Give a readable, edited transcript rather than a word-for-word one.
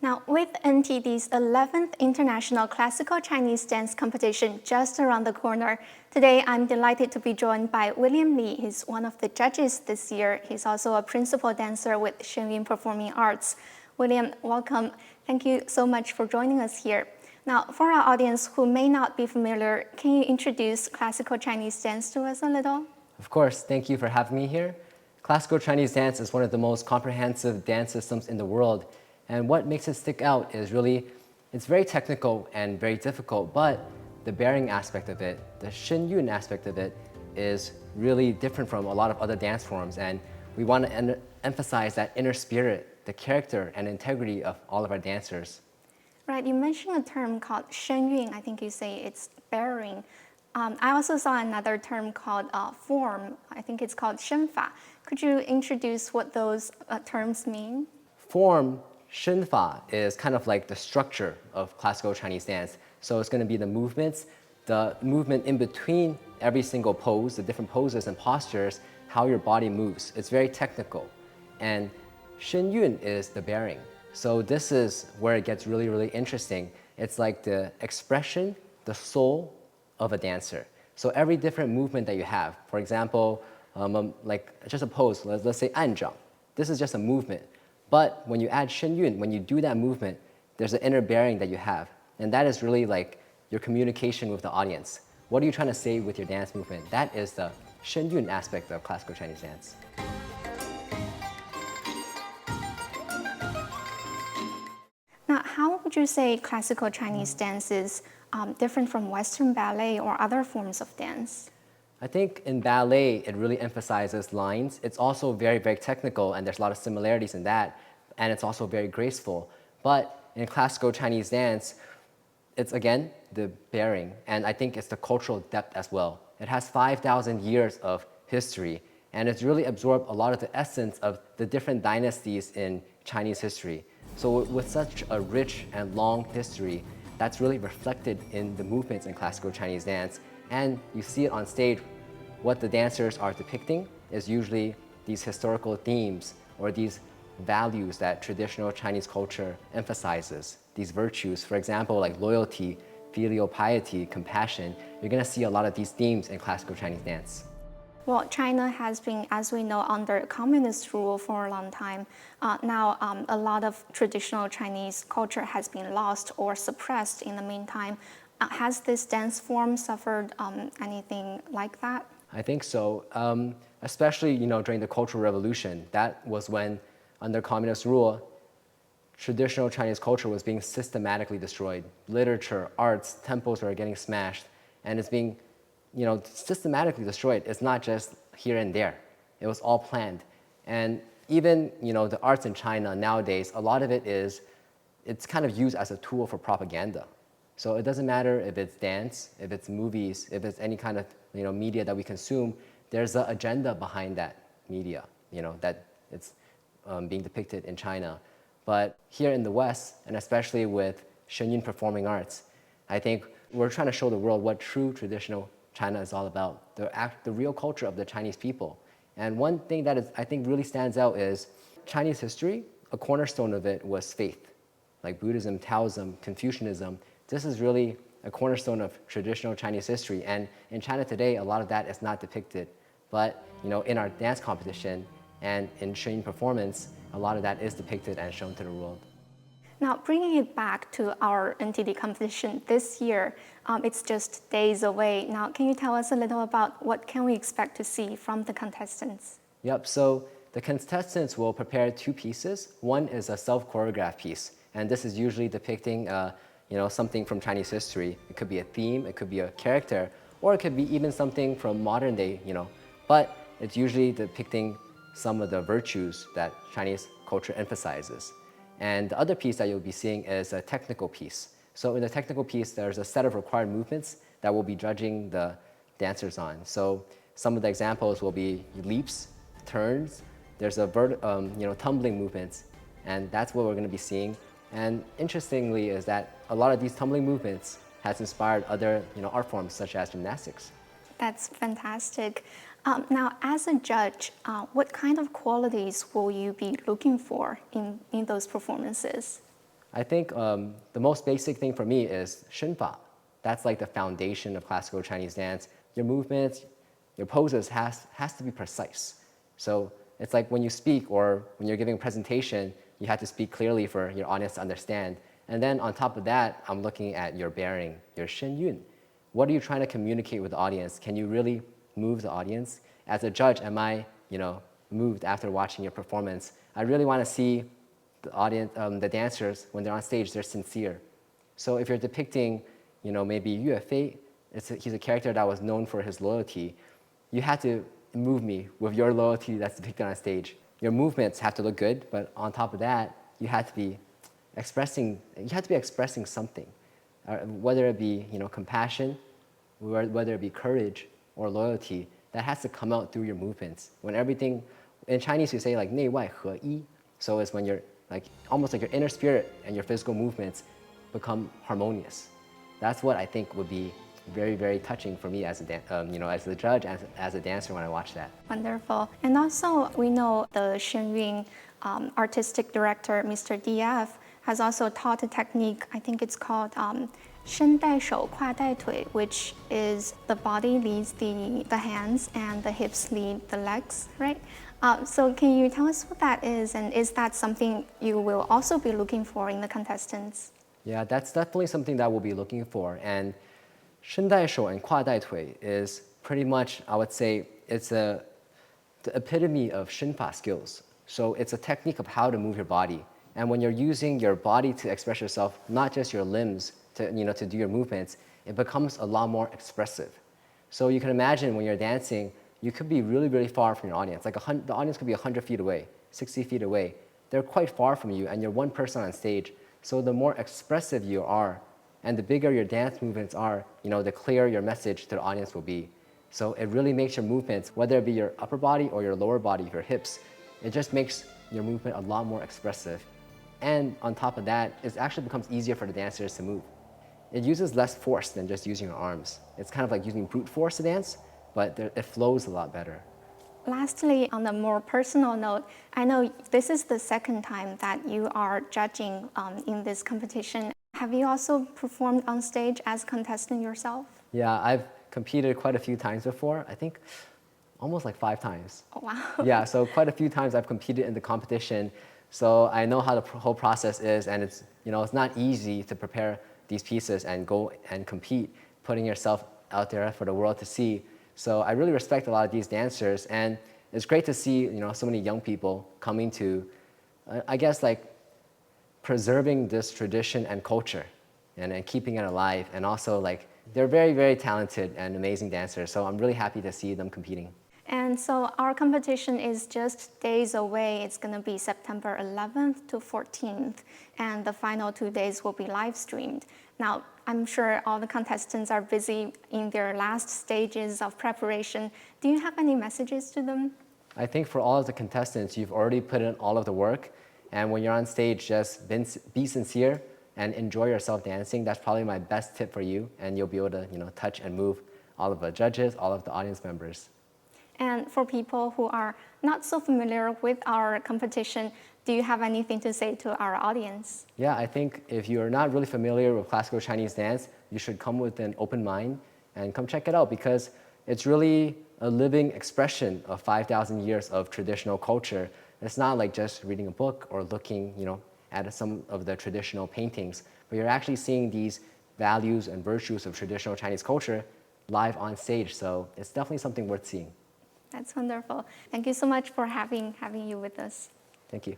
Now, with NTD's 11th International Classical Chinese Dance Competition just around the corner, today I'm delighted to be joined by William Li. He's one of the judges this year. He's also a principal dancer with Shen Performing Arts. William, welcome. Thank you so much for joining us here. Now, for our audience who may not be familiar, can you introduce classical Chinese dance to us a little? Of course, thank you for having me here. Classical Chinese dance is one of the most comprehensive dance systems in the world. And what makes it stick out is really, it's very technical and very difficult, but the bearing aspect of it, the shen aspect of it, is really different from a lot of other dance forms. And we want to emphasize that inner spirit, the character and integrity of all of our dancers. Right, you mentioned a term called shen. I think you say it's bearing. I also saw another term called form. I think it's called shenfa. Could you introduce what those terms mean? Form, shenfa, is kind of like the structure of classical Chinese dance. So it's going to be the movement in between every single pose, the different poses and postures, how your body moves. It's very technical. And shen is the bearing. So this is where it gets really, really interesting. It's like the expression, the soul of a dancer. So every different movement that you have, for example, like just a pose, let's say 暗掌. This is just a movement. But when you add shen when you do that movement, there's an inner bearing that you have. And that is really like your communication with the audience. What are you trying to say with your dance movement? That is the shen aspect of classical Chinese dance. Now, how would you say classical Chinese dance is different from Western ballet or other forms of dance? I think in ballet, it really emphasizes lines. It's also very, very technical, and there's a lot of similarities in that, and it's also very graceful. But in classical Chinese dance, it's again the bearing, and I think it's the cultural depth as well. It has 5,000 years of history, and it's really absorbed a lot of the essence of the different dynasties in Chinese history. So with such a rich and long history, that's really reflected in the movements in classical Chinese dance. And you see it on stage. What the dancers are depicting is usually these historical themes or these values that traditional Chinese culture emphasizes, these virtues. For example, like loyalty, filial piety, compassion. You're going to see a lot of these themes in classical Chinese dance. Well, China has been, as we know, under communist rule for a long time. Now, a lot of traditional Chinese culture has been lost or suppressed in the meantime. Has this dance form suffered anything like that? I think so, especially during the Cultural Revolution. That was when, under communist rule, traditional Chinese culture was being systematically destroyed. Literature, arts, temples were getting smashed, and it's being systematically destroyed. It's not just here and there. It was all planned. And even the arts in China nowadays, a lot of it's kind of used as a tool for propaganda. So it doesn't matter if it's dance, if it's movies, if it's any kind of media that we consume, there's an agenda behind that media, that it's being depicted in China. But here in the West, and especially with Shen Performing Arts, I think we're trying to show the world what true traditional China is all about, the real culture of the Chinese people. And one thing that I think really stands out is Chinese history, a cornerstone of it was faith, like Buddhism, Taoism, Confucianism. This is really a cornerstone of traditional Chinese history. And in China today, a lot of that is not depicted. But in our dance competition and in Shen performance, a lot of that is depicted and shown to the world. Now, bringing it back to our NTD competition this year, it's just days away. Now, can you tell us a little about what can we expect to see from the contestants? Yep, so the contestants will prepare two pieces. One is a self-choreographed piece, and this is usually depicting something from Chinese history. It could be a theme, it could be a character, or it could be even something from modern day, But it's usually depicting some of the virtues that Chinese culture emphasizes. And the other piece that you'll be seeing is a technical piece. So in the technical piece, there's a set of required movements that we'll be judging the dancers on. So some of the examples will be leaps, turns, there's a tumbling movements, and that's what we're going to be seeing. And interestingly is that a lot of these tumbling movements has inspired other art forms such as gymnastics. That's fantastic. Now, as a judge, what kind of qualities will you be looking for in those performances? I think the most basic thing for me is shen. That's like the foundation of classical Chinese dance. Your movements, your poses has to be precise. So it's like when you speak or when you're giving a presentation, you have to speak clearly for your audience to understand. And then on top of that, I'm looking at your bearing, your shen yun. What are you trying to communicate with the audience? Can you really move the audience? As a judge, am I, moved after watching your performance? I really want to see the audience, the dancers, when they're on stage, they're sincere. So if you're depicting, maybe Yue Fei, he's a character that was known for his loyalty, you have to move me with your loyalty that's depicted on stage. Your movements have to look good, but on top of that, you have to be expressing something, whether it be compassion, whether it be courage or loyalty. That has to come out through your movements. When everything, in Chinese we say like 内外合一, so it's when you're like almost like your inner spirit and your physical movements become harmonious. That's what I think would be very, very touching for me as as a judge, as a dancer when I watch that. Wonderful. And also, we know the Shen Yun artistic director, Mr. DF, has also taught a technique, I think it's called shen dai shou, kwa dai tui, which is the body leads the hands and the hips lead the legs, right? So can you tell us what that is, and is that something you will also be looking for in the contestants? Yeah, that's definitely something that we'll be looking for. And shen dai shou and kwa dai tui is pretty much, I would say, it's the epitome of shenfa skills. So it's a technique of how to move your body. And when you're using your body to express yourself, not just your limbs to do your movements, it becomes a lot more expressive. So you can imagine when you're dancing, you could be really, really far from your audience. Like the audience could be 100 feet away, 60 feet away. They're quite far from you, and you're one person on stage. So the more expressive you are, and the bigger your dance movements are, the clearer your message to the audience will be. So it really makes your movements, whether it be your upper body or your lower body, your hips, it just makes your movement a lot more expressive. And on top of that, it actually becomes easier for the dancers to move. It uses less force than just using your arms. It's kind of like using brute force to dance, but it flows a lot better. Lastly, on a more personal note, I know this is the second time that you are judging in this competition. Have you also performed on stage as a contestant yourself? Yeah, I've competed quite a few times before. I think almost like 5 times. Oh, wow. Yeah, so quite a few times I've competed in the competition. So I know how the whole process is, and it's not easy to prepare these pieces and go and compete, putting yourself out there for the world to see. So I really respect a lot of these dancers, and it's great to see so many young people coming to, I guess, like preserving this tradition and culture, and keeping it alive. And also like they're very, very talented and amazing dancers. So I'm really happy to see them competing. And so our competition is just days away. It's going to be September 11th to 14th, and the final 2 days will be live streamed. Now, I'm sure all the contestants are busy in their last stages of preparation. Do you have any messages to them? I think for all of the contestants, you've already put in all of the work, and when you're on stage, just be sincere and enjoy yourself dancing. That's probably my best tip for you, and you'll be able to touch and move all of the judges, all of the audience members. And for people who are not so familiar with our competition, do you have anything to say to our audience? Yeah, I think if you're not really familiar with classical Chinese dance, you should come with an open mind and come check it out, because it's really a living expression of 5,000 years of traditional culture. It's not like just reading a book or looking at some of the traditional paintings, but you're actually seeing these values and virtues of traditional Chinese culture live on stage. So it's definitely something worth seeing. That's wonderful. Thank you so much for having you with us. Thank you.